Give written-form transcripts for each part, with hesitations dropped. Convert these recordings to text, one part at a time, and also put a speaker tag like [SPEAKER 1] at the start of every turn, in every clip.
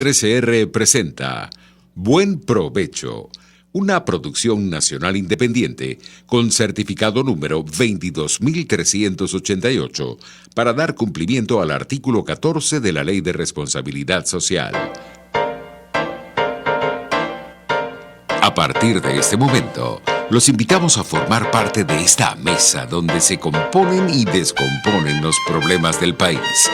[SPEAKER 1] RCR presenta Buen Provecho, una producción nacional independiente con certificado número 22.388 para dar cumplimiento al artículo 14 de la Ley de Responsabilidad Social. A partir de este momento, los invitamos a formar parte de esta mesa donde se componen y descomponen los problemas del país.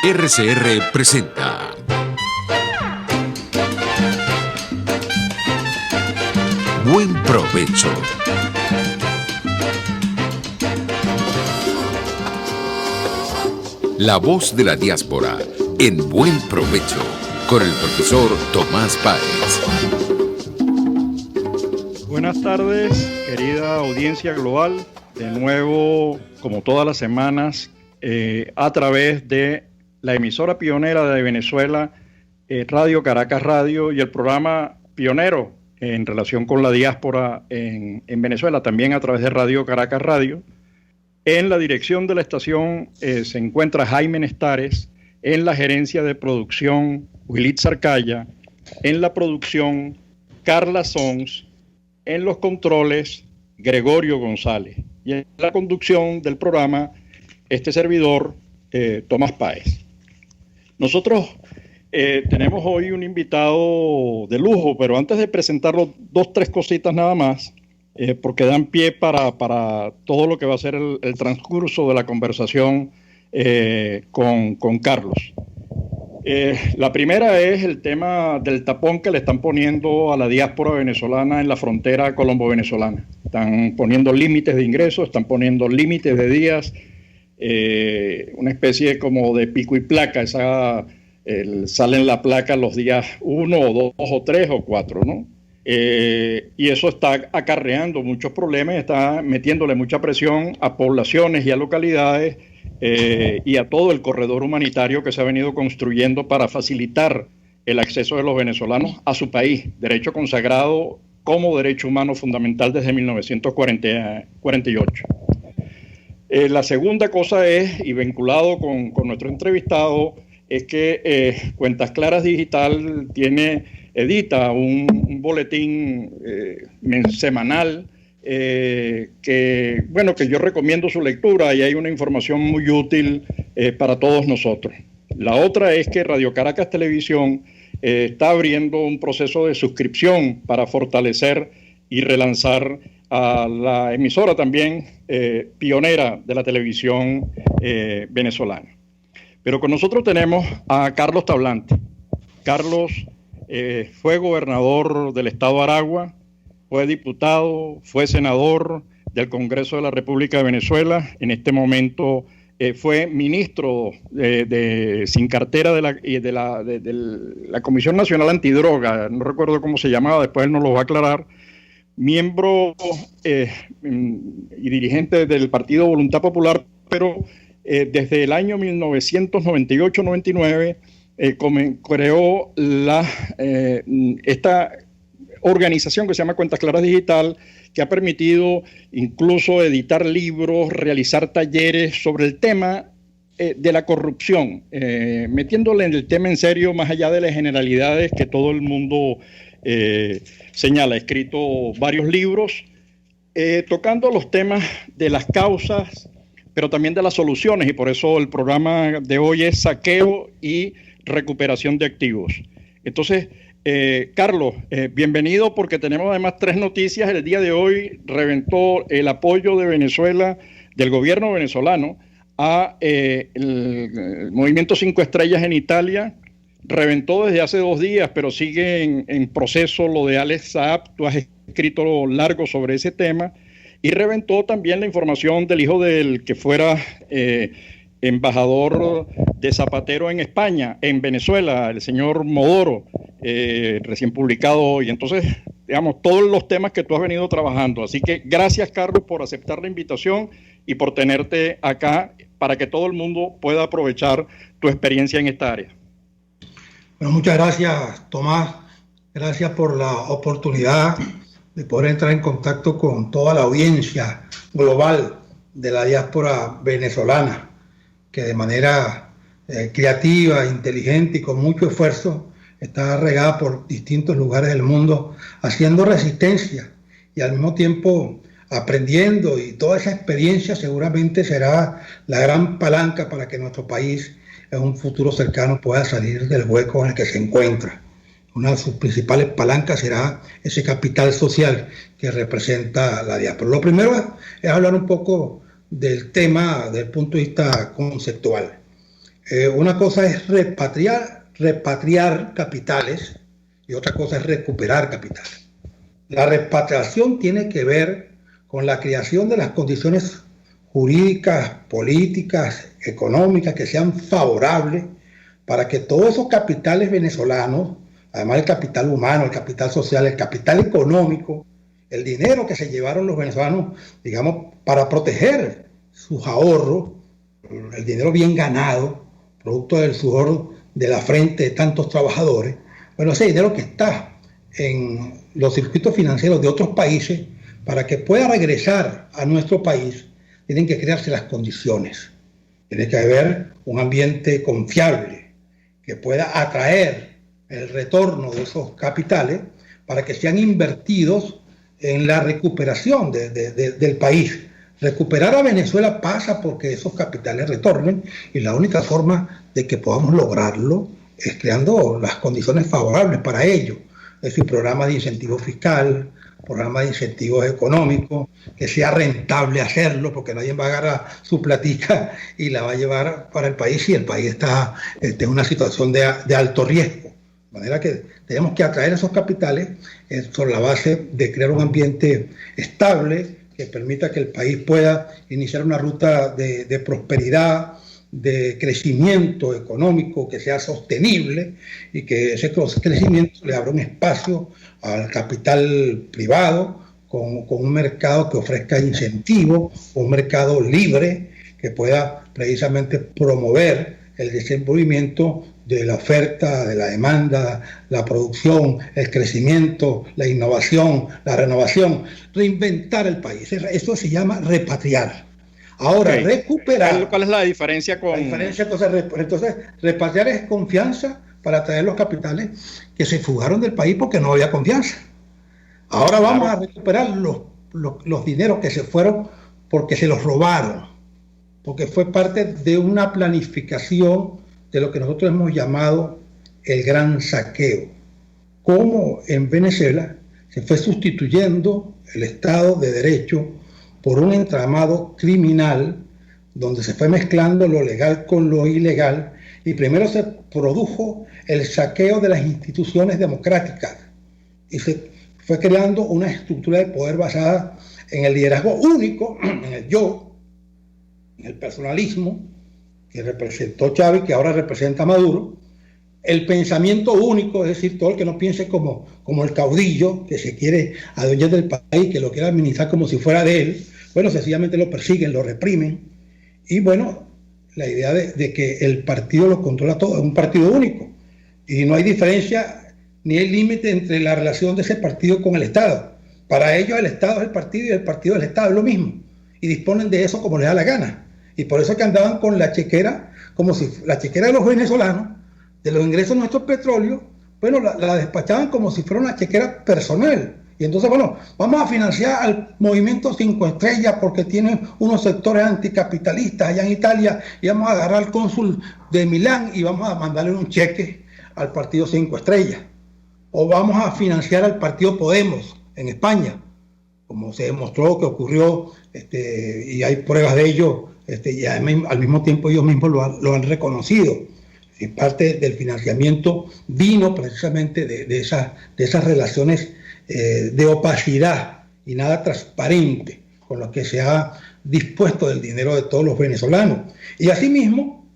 [SPEAKER 1] RCR presenta Buen Provecho. La voz de la diáspora en Buen Provecho con el profesor Tomás Páez.
[SPEAKER 2] Buenas tardes, querida audiencia global. De nuevo, como todas las semanas, a través de la emisora pionera de Venezuela, Radio Caracas Radio, y el programa pionero en relación con la diáspora en Venezuela, también a través de Radio Caracas Radio. En la dirección de la estación se encuentra Jaime Nestares, en la gerencia de producción Willit Sarcaya, en la producción Carla Sons, en los controles Gregorio González, y en la conducción del programa este servidor Tomás Páez. Nosotros tenemos hoy un invitado de lujo, pero antes de presentarlo, tres cositas nada más, porque dan pie para todo lo que va a ser el transcurso de la conversación con Carlos. La primera es el tema del tapón que le están poniendo a la diáspora venezolana en la frontera colombo-venezolana. Están poniendo límites de ingresos, están poniendo límites de días, una especie como de pico y placa. Sale en la placa los días 1 o 2 o 3 o 4, ¿no? Y eso está acarreando muchos problemas, está metiéndole mucha presión a poblaciones y a localidades y a todo el corredor humanitario que se ha venido construyendo para facilitar el acceso de los venezolanos a su país, derecho consagrado como derecho humano fundamental desde 1948. La segunda cosa es, y vinculado con nuestro entrevistado, es que Cuentas Claras Digital edita un boletín semanal que yo recomiendo su lectura, y hay una información muy útil para todos nosotros. La otra es que Radio Caracas Televisión está abriendo un proceso de suscripción para fortalecer y relanzar a la emisora también pionera de la televisión venezolana. Pero con nosotros tenemos a Carlos Tablante. Carlos fue gobernador del estado Aragua, fue diputado, fue senador del Congreso de la República de Venezuela. En este momento fue ministro sin cartera de la Comisión Nacional Antidroga, no recuerdo cómo se llamaba, después él nos lo va a aclarar. Miembro y dirigente del Partido Voluntad Popular, pero desde el año 1998-99 creó esta organización que se llama Cuentas Claras Digital, que ha permitido incluso editar libros, realizar talleres sobre el tema de la corrupción, metiéndole en el tema en serio, más allá de las generalidades que todo el mundo señala. Ha escrito varios libros tocando los temas de las causas, pero también de las soluciones, y por eso el programa de hoy es saqueo y recuperación de activos. Entonces, Carlos, bienvenido, porque tenemos además 3 noticias. El día de hoy reventó el apoyo de Venezuela, del gobierno venezolano, a el Movimiento 5 Estrellas en Italia. Reventó desde hace 2 días, pero sigue en proceso lo de Alex Saab. Tú has escrito largo sobre ese tema. Y reventó también la información del hijo del que fuera embajador de Zapatero en España, en Venezuela, el señor Modoro, recién publicado hoy. Entonces, digamos, todos los temas que tú has venido trabajando. Así que gracias, Carlos, por aceptar la invitación y por tenerte acá para que todo el mundo pueda aprovechar tu experiencia en esta área.
[SPEAKER 3] Bueno, muchas gracias, Tomás. Gracias por la oportunidad de poder entrar en contacto con toda la audiencia global de la diáspora venezolana. que de manera creativa, inteligente y con mucho esfuerzo está regada por distintos lugares del mundo, haciendo resistencia y al mismo tiempo aprendiendo, y toda esa experiencia seguramente será la gran palanca para que nuestro país en un futuro cercano pueda salir del hueco en el que se encuentra. Una de sus principales palancas será ese capital social que representa la diáspora. Lo primero es hablar un poco del tema desde el punto de vista conceptual. Una cosa es repatriar capitales y otra cosa es recuperar capitales. La repatriación tiene que ver con la creación de las condiciones jurídicas, políticas, económicas que sean favorables para que todos esos capitales venezolanos, además del capital humano, el capital social, el capital económico, el dinero que se llevaron los venezolanos, digamos, para proteger sus ahorros, el dinero bien ganado, producto del sudor de la frente de tantos trabajadores, bueno, ese dinero que está en los circuitos financieros de otros países, para que pueda regresar a nuestro país, tienen que crearse las condiciones. Tiene que haber un ambiente confiable que pueda atraer el retorno de esos capitales para que sean invertidos en la recuperación del país. Recuperar a Venezuela pasa porque esos capitales retornen, y la única forma de que podamos lograrlo es creando las condiciones favorables para ello. Es decir, programas de incentivo fiscal, programas de incentivos económicos, que sea rentable hacerlo, porque nadie va a agarrar su platica y la va a llevar para el país si el país está en una situación de alto riesgo. De manera que tenemos que atraer esos capitales sobre la base de crear un ambiente estable que permita que el país pueda iniciar una ruta de prosperidad, de crecimiento económico que sea sostenible, y que ese crecimiento le abra un espacio al capital privado con un mercado que ofrezca incentivos, un mercado libre que pueda precisamente promover el desenvolvimiento de la oferta, de la demanda, la producción, el crecimiento, la innovación, la renovación, reinventar el país. Eso se llama repatriar. Ahora, recuperar.
[SPEAKER 2] ¿Cuál es la diferencia con...?
[SPEAKER 3] La diferencia, entonces, repatriar es confianza para traer los capitales que se fugaron del país porque no había confianza. Ahora vamos a recuperar los dineros que se fueron porque se los robaron, porque fue parte de una planificación de lo que nosotros hemos llamado el gran saqueo. Cómo en Venezuela se fue sustituyendo el Estado de Derecho por un entramado criminal donde se fue mezclando lo legal con lo ilegal, y primero se produjo el saqueo de las instituciones democráticas y se fue creando una estructura de poder basada en el liderazgo único, en el yo, en el personalismo que representó Chávez, que ahora representa Maduro, el pensamiento único, es decir, todo el que no piense como el caudillo que se quiere adueñar del país, que lo quiere administrar como si fuera de él. Bueno, sencillamente lo persiguen, lo reprimen, y bueno, la idea de que el partido lo controla todo, es un partido único, y no hay diferencia ni hay límite entre la relación de ese partido con el Estado. Para ellos el Estado es el partido y el partido es el Estado, es lo mismo, y disponen de eso como les da la gana. Y por eso es que andaban con la chequera, como si la chequera de los venezolanos, de los ingresos de nuestro petróleo, bueno, la despachaban como si fuera una chequera personal. Y entonces, bueno, vamos a financiar al movimiento 5 Estrellas porque tiene unos sectores anticapitalistas allá en Italia, y vamos a agarrar al cónsul de Milán y vamos a mandarle un cheque al partido 5 Estrellas. O vamos a financiar al partido Podemos en España, como se demostró que ocurrió, y hay pruebas de ello, y al mismo tiempo ellos mismos lo han reconocido. Y parte del financiamiento vino precisamente de esas relaciones de opacidad y nada transparente con lo que se ha dispuesto del dinero de todos los venezolanos. Y asimismo,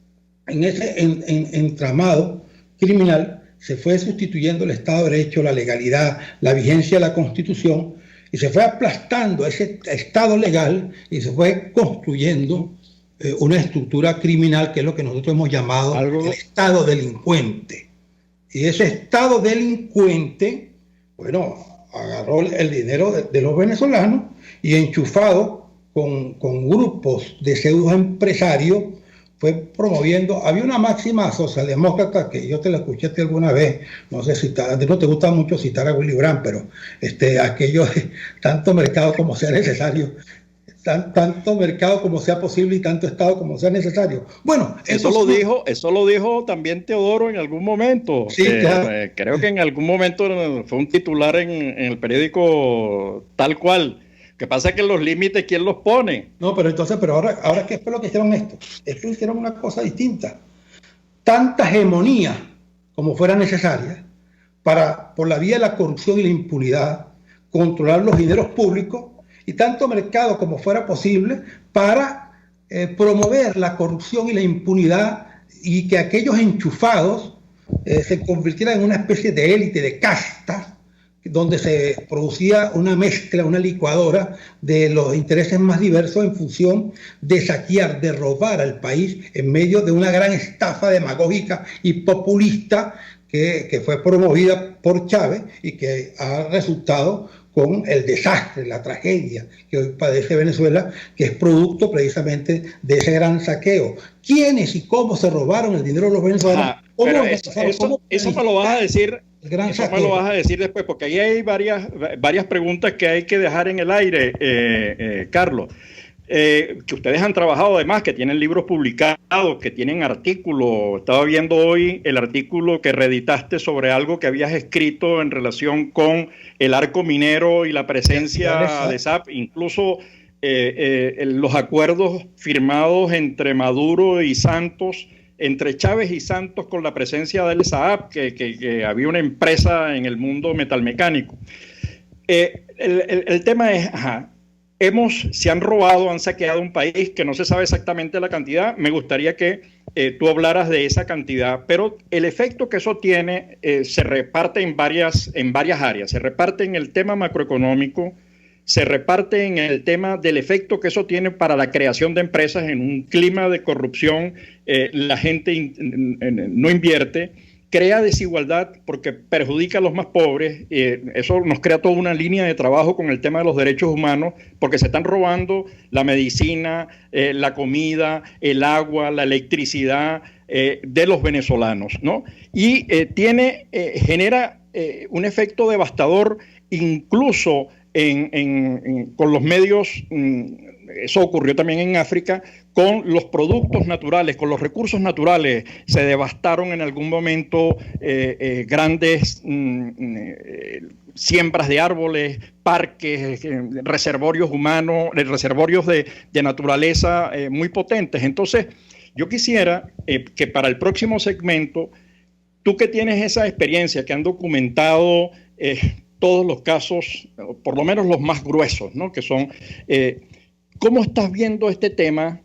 [SPEAKER 3] en ese entramado criminal se fue sustituyendo el Estado de Derecho, la legalidad, la vigencia de la Constitución, y se fue aplastando ese Estado legal y se fue construyendo una estructura criminal que es lo que nosotros hemos llamado el Estado delincuente. Y ese Estado delincuente, bueno, agarró el dinero de los venezolanos y enchufado con grupos de pseudo empresarios fue promoviendo, había una máxima socialdemócrata que yo te la escuché alguna vez, no sé si a ti no te gusta mucho citar a Willy Brandt, pero aquello de tanto mercado como sea necesario, tanto mercado como sea posible y tanto Estado como sea necesario. Bueno,
[SPEAKER 2] eso lo dijo también Teodoro en algún momento.
[SPEAKER 3] Sí, claro.
[SPEAKER 2] Creo que en algún momento fue un titular en el periódico tal cual. Que pasa que los límites, ¿quién los pone?
[SPEAKER 3] No, pero ahora ¿qué fue lo que hicieron esto? Esto hicieron una cosa distinta. Tanta hegemonía como fuera necesaria para, por la vía de la corrupción y la impunidad, controlar los dineros públicos y tanto mercado como fuera posible para promover la corrupción y la impunidad y que aquellos enchufados se convirtieran en una especie de élite, de casta, donde se producía una mezcla, una licuadora de los intereses más diversos en función de saquear, de robar al país en medio de una gran estafa demagógica y populista que fue promovida por Chávez y que ha resultado con el desastre, la tragedia que hoy padece Venezuela, que es producto precisamente de ese gran saqueo. ¿Quiénes y cómo se robaron el dinero de los venezolanos?
[SPEAKER 2] Pero eso me lo vas a decir. Eso me lo vas a decir después, porque ahí hay varias preguntas que hay que dejar en el aire, Carlos. Que ustedes han trabajado además, que tienen libros publicados, que tienen artículos. Estaba viendo hoy el artículo que reeditaste sobre algo que habías escrito en relación con el arco minero y la presencia de SAP, incluso los acuerdos firmados entre Maduro y Santos, entre Chávez y Santos con la presencia del SAAP, que había una empresa en el mundo metalmecánico. El tema es, se han robado, han saqueado un país que no se sabe exactamente la cantidad. Me gustaría que tú hablaras de esa cantidad, pero el efecto que eso tiene se reparte en varias áreas. Se reparte en el tema macroeconómico, se reparte en el tema del efecto que eso tiene para la creación de empresas en un clima de corrupción. La gente no invierte, crea desigualdad porque perjudica a los más pobres. Eso nos crea toda una línea de trabajo con el tema de los derechos humanos, porque se están robando la medicina, la comida, el agua, la electricidad de los venezolanos, ¿no? Y genera un efecto devastador incluso con los medios. Eso ocurrió también en África, con los productos naturales, con los recursos naturales. Se devastaron en algún momento grandes siembras de árboles, parques, reservorios humanos, reservorios de naturaleza muy potentes. Entonces, yo quisiera que para el próximo segmento, tú que tienes esa experiencia, que han documentado todos los casos, por lo menos los más gruesos, ¿no? Que son, ¿cómo estás viendo este tema,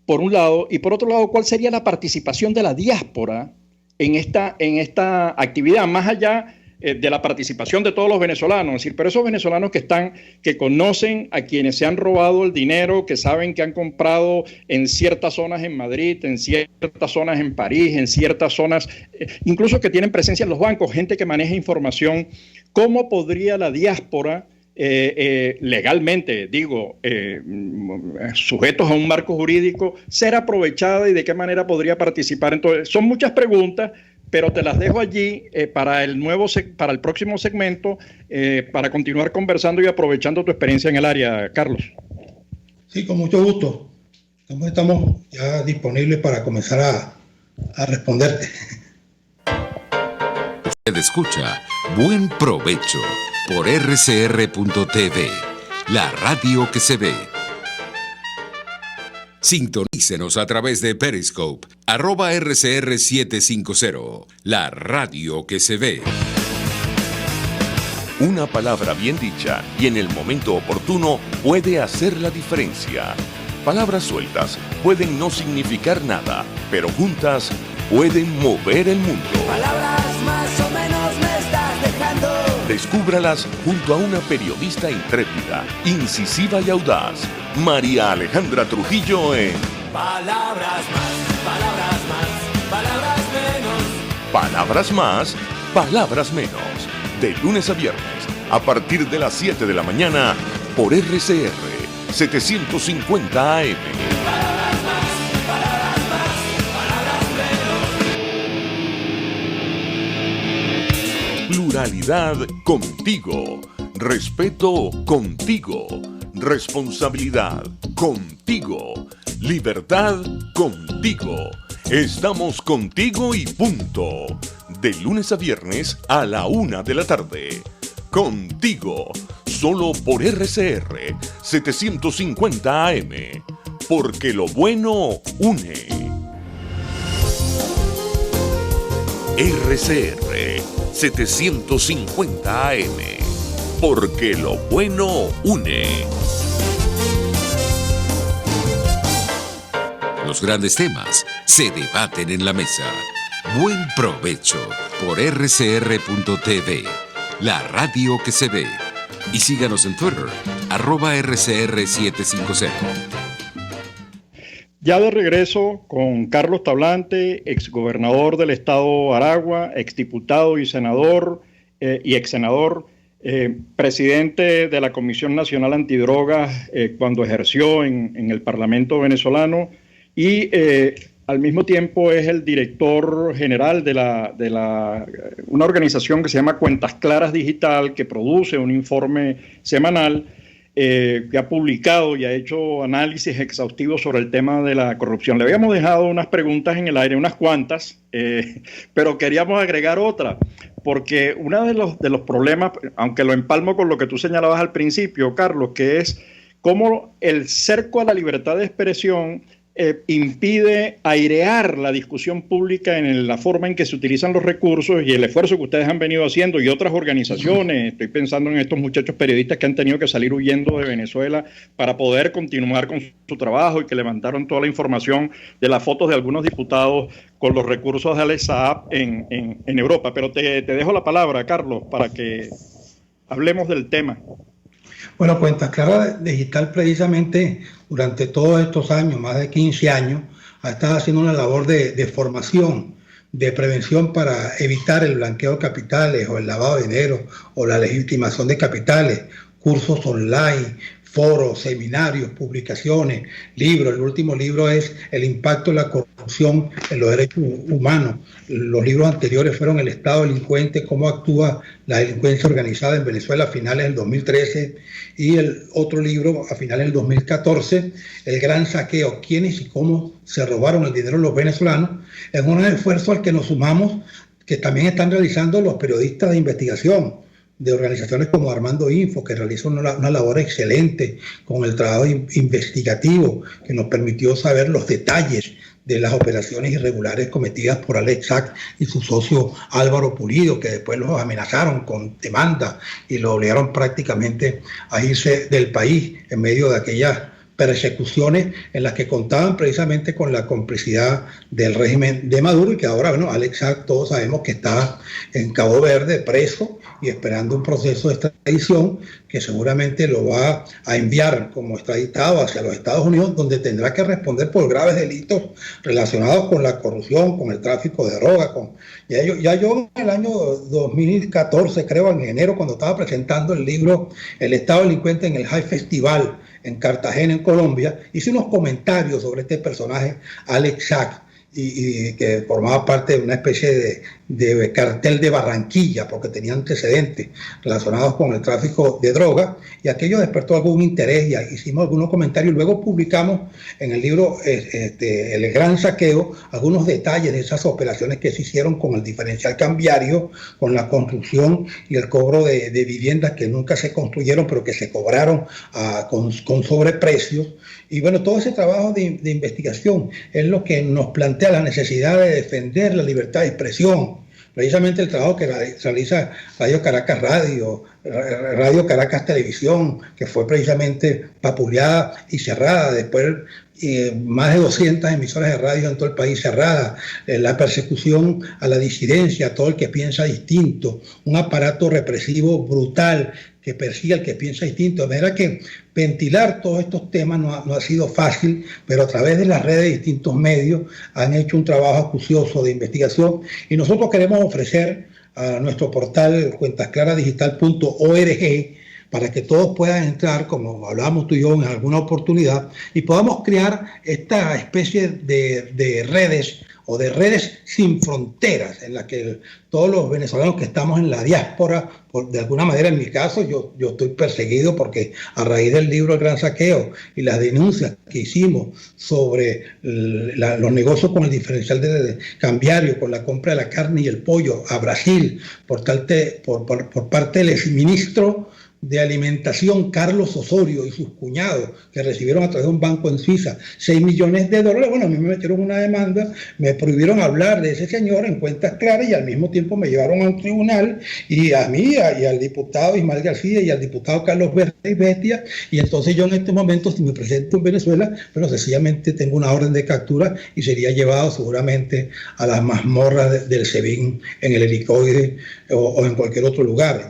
[SPEAKER 2] por un lado? Y por otro lado, ¿cuál sería la participación de la diáspora en esta actividad, más allá de la participación de todos los venezolanos? Es decir, pero esos venezolanos que conocen a quienes se han robado el dinero, que saben que han comprado en ciertas zonas en Madrid, en ciertas zonas en París, en ciertas zonas, incluso que tienen presencia en los bancos, gente que maneja información. ¿Cómo podría la diáspora, legalmente, sujetos a un marco jurídico, ser aprovechada y de qué manera podría participar? Entonces, son muchas preguntas, pero te las dejo allí para el próximo segmento, para continuar conversando y aprovechando tu experiencia en el área, Carlos.
[SPEAKER 3] Sí, con mucho gusto. Estamos ya disponibles para comenzar a responderte.
[SPEAKER 1] Usted escucha Buen Provecho por rcr.tv, la radio que se ve. Sintonícenos a través de Periscope, @RCR750, la radio que se ve.
[SPEAKER 4] Una palabra bien dicha y en el momento oportuno puede hacer la diferencia. Palabras sueltas pueden no significar nada, pero juntas pueden mover el mundo.
[SPEAKER 5] Palabras más o menos me estás dejando.
[SPEAKER 4] Descúbralas junto a una periodista intrépida, incisiva y audaz, María Alejandra Trujillo en
[SPEAKER 5] Palabras más, palabras más, palabras menos.
[SPEAKER 4] Palabras más, palabras menos. De lunes a viernes, a partir de las 7 de la mañana, por RCR 750 AM.
[SPEAKER 5] Palabras más, palabras más.
[SPEAKER 4] Calidad contigo. Respeto contigo. Responsabilidad contigo. Libertad contigo. Estamos contigo y punto. De lunes a viernes a la 1 de la tarde. Contigo. Solo por RCR 750 AM. Porque lo bueno une. RCR 750 AM. Porque lo bueno une.
[SPEAKER 1] Los grandes temas se debaten en la mesa. Buen provecho por rcr.tv, la radio que se ve. Y síganos en Twitter, @RCR750.
[SPEAKER 2] Ya de regreso con Carlos Tablante, exgobernador del estado Aragua, exdiputado y senador y exsenador, presidente de la Comisión Nacional Antidrogas cuando ejerció en el Parlamento venezolano y al mismo tiempo es el director general de una organización que se llama Cuentas Claras Digital, que produce un informe semanal que ha publicado y ha hecho análisis exhaustivos sobre el tema de la corrupción. Le habíamos dejado unas preguntas en el aire, unas cuantas, pero queríamos agregar otra, porque uno de los problemas, aunque lo empalmo con lo que tú señalabas al principio, Carlos, que es cómo el cerco a la libertad de expresión impide airear la discusión pública en la forma en que se utilizan los recursos y el esfuerzo que ustedes han venido haciendo y otras organizaciones. Estoy pensando en estos muchachos periodistas que han tenido que salir huyendo de Venezuela para poder continuar con su trabajo y que levantaron toda la información de las fotos de algunos diputados con los recursos de Alex Saab en Europa. Pero te dejo la palabra, Carlos, para que hablemos del tema.
[SPEAKER 3] Bueno, Cuentas Claras Digital precisamente durante todos estos años, más de 15 años, ha estado haciendo una labor de formación, de prevención para evitar el blanqueo de capitales o el lavado de dinero o la legitimación de capitales, cursos online, foros, seminarios, publicaciones, libros. El último libro es El impacto de la corrupción en los derechos humanos. Los libros anteriores fueron El Estado delincuente, cómo actúa la delincuencia organizada en Venezuela a finales del 2013, y el otro libro a finales del 2014, El Gran Saqueo, quiénes y cómo se robaron el dinero de los venezolanos. Es un esfuerzo al que nos sumamos, que también están realizando los periodistas de investigación de organizaciones como Armando Info, que realizó una labor excelente con el trabajo investigativo que nos permitió saber los detalles de las operaciones irregulares cometidas por Alex Saab y su socio Álvaro Pulido, que después los amenazaron con demanda y lo obligaron prácticamente a irse del país en medio de aquellas persecuciones en las que contaban precisamente con la complicidad del régimen de Maduro, y que ahora, bueno, Alex Saab todos sabemos que está en Cabo Verde preso y esperando un proceso de extradición que seguramente lo va a enviar como extraditado hacia los Estados Unidos, donde tendrá que responder por graves delitos relacionados con la corrupción, con el tráfico de drogas. Ya yo en el año 2014, creo, en enero, cuando estaba presentando el libro El Estado delincuente en el High Festival en Cartagena, en Colombia, hice unos comentarios sobre este personaje, Alex Saab, y que formaba parte de una especie de cartel de Barranquilla, porque tenía antecedentes relacionados con el tráfico de drogas, y aquello despertó algún interés y hicimos algunos comentarios. Luego publicamos en el libro El Gran Saqueo algunos detalles de esas operaciones que se hicieron con el diferencial cambiario, con la construcción y el cobro de viviendas que nunca se construyeron, pero que se cobraron con sobreprecios. Y bueno, todo ese trabajo de investigación es lo que nos plantea la necesidad de defender la libertad de expresión. Precisamente el trabajo que realiza Radio Caracas Radio, Radio Caracas Televisión, que fue precisamente vapuleada y cerrada, después más de 200 emisoras de radio en todo el país cerradas, la persecución a la disidencia, a todo el que piensa distinto, un aparato represivo brutal que persigue al que piensa distinto. De manera que ventilar todos estos temas no ha sido fácil, pero a través de las redes de distintos medios han hecho un trabajo acucioso de investigación, y nosotros queremos ofrecer a nuestro portal cuentasclarasdigital.org para que todos puedan entrar, como hablábamos tú y yo en alguna oportunidad, y podamos crear esta especie de redes o de redes sin fronteras, en la que todos los venezolanos que estamos en la diáspora, de alguna manera en mi caso, yo estoy perseguido porque a raíz del libro El Gran Saqueo y las denuncias que hicimos sobre los negocios con el diferencial de cambiario, con la compra de la carne y el pollo a Brasil por parte del exministro de Alimentación Carlos Osorio y sus cuñados, que recibieron a través de un banco en Suiza $6 millones. Bueno, a mí me metieron una demanda, me prohibieron hablar de ese señor en cuentas claras y al mismo tiempo me llevaron a un tribunal, y a mí y al diputado Ismael García y al diputado Carlos Verde y Bestia, y entonces yo en este momento, si me presento en Venezuela, pero sencillamente tengo una orden de captura y sería llevado seguramente a las mazmorras del SEBIN en el helicoide o en cualquier otro lugar.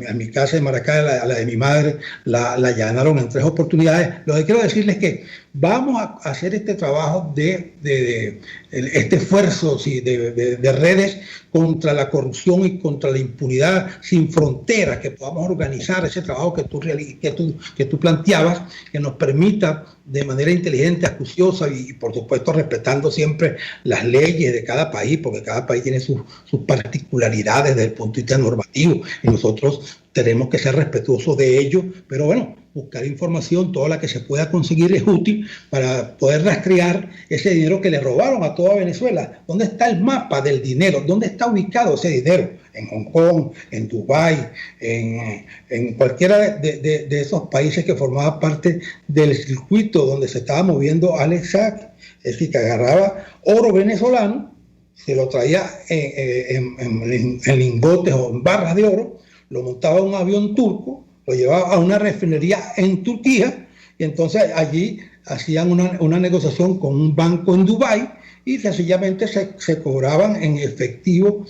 [SPEAKER 3] A mi casa en Maracay, a la de mi madre, la allanaron en 3 oportunidades. Lo que quiero decirles es que vamos a hacer este trabajo este esfuerzo de redes contra la corrupción y contra la impunidad sin fronteras, que podamos organizar ese trabajo que tú planteabas, que nos permita de manera inteligente, acuciosa y por supuesto respetando siempre las leyes de cada país, porque cada país tiene sus particularidades desde el punto de vista normativo y nosotros tenemos que ser respetuosos de ello, pero bueno, buscar información, toda la que se pueda conseguir es útil para poder rastrear ese dinero que le robaron a toda Venezuela. ¿Dónde está el mapa del dinero? ¿Dónde está ubicado ese dinero? En Hong Kong, en Dubái, en cualquiera de esos países que formaban parte del circuito donde se estaba moviendo Alex Saab. Es decir, que agarraba oro venezolano, se lo traía en lingotes o en barras de oro, lo montaba en un avión turco, lo llevaba a una refinería en Turquía y entonces allí hacían una negociación con un banco en Dubái y sencillamente se cobraban en efectivo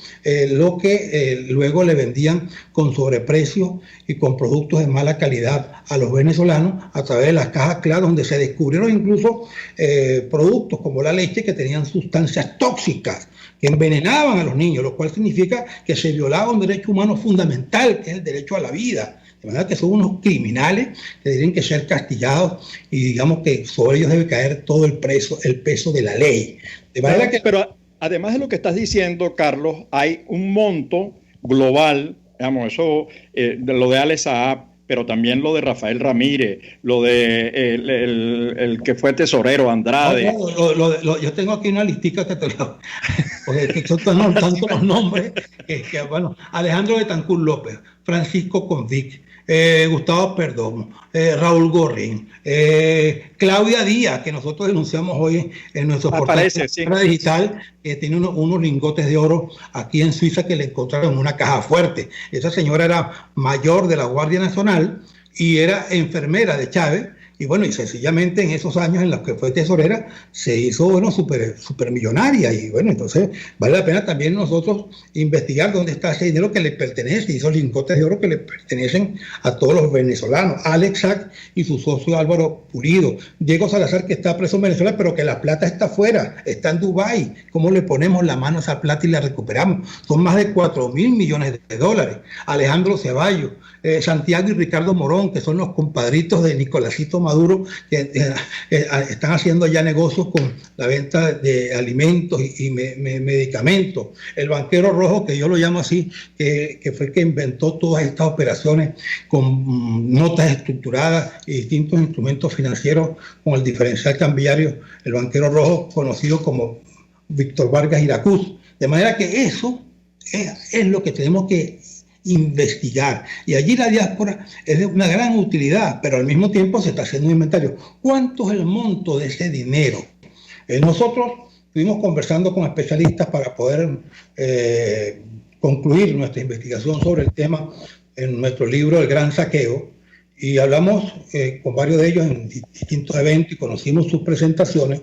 [SPEAKER 3] lo que luego le vendían con sobreprecio y con productos de mala calidad a los venezolanos a través de las cajas claras, donde se descubrieron incluso productos como la leche que tenían sustancias tóxicas que envenenaban a los niños, lo cual significa que se violaba un derecho humano fundamental, que es el derecho a la vida. De manera que son unos criminales que tienen que ser castigados y digamos que sobre ellos debe caer todo el peso de la ley. De manera que...
[SPEAKER 2] Pero además de lo que estás diciendo, Carlos, hay un monto global, digamos, eso, lo de Alex Saab, pero también lo de Rafael Ramírez, lo de el que fue tesorero, Andrade.
[SPEAKER 3] Yo tengo aquí una listica que te lo... Porque son tantos los nombres que bueno, Alejandro Betancur López, Francisco Convic, Gustavo Perdomo, Raúl Gorrín, Claudia Díaz, que nosotros denunciamos hoy en nuestro portal digital, que tiene unos lingotes de oro aquí en Suiza que le encontraron en una caja fuerte. Esa señora era mayor de la Guardia Nacional y era enfermera de Chávez. Y bueno, y sencillamente en esos años en los que fue tesorera se hizo, bueno, super millonaria. Y bueno, entonces vale la pena también nosotros investigar dónde está ese dinero que le pertenece, y esos lingotes de oro que le pertenecen a todos los venezolanos. Alex Saab y su socio Álvaro Pulido. Diego Salazar, que está preso en Venezuela, pero que la plata está afuera, está en Dubái. ¿Cómo le ponemos la mano a esa plata y la recuperamos? Son más de 4.000 millones de dólares. Alejandro Ceballos, Santiago y Ricardo Morón, que son los compadritos de Nicolásito Maduro, que están haciendo ya negocios con la venta de alimentos y medicamentos. El banquero rojo, que yo lo llamo así, que fue el que inventó todas estas operaciones con notas estructuradas y distintos instrumentos financieros con el diferencial cambiario, el banquero rojo conocido como Víctor Vargas Iracuz. De manera que eso es lo que tenemos que investigar, y allí la diáspora es de una gran utilidad, pero al mismo tiempo se está haciendo un inventario. ¿Cuánto es el monto de ese dinero? Nosotros estuvimos conversando con especialistas para poder concluir nuestra investigación sobre el tema en nuestro libro El Gran Saqueo, y hablamos con varios de ellos en distintos eventos y conocimos sus presentaciones.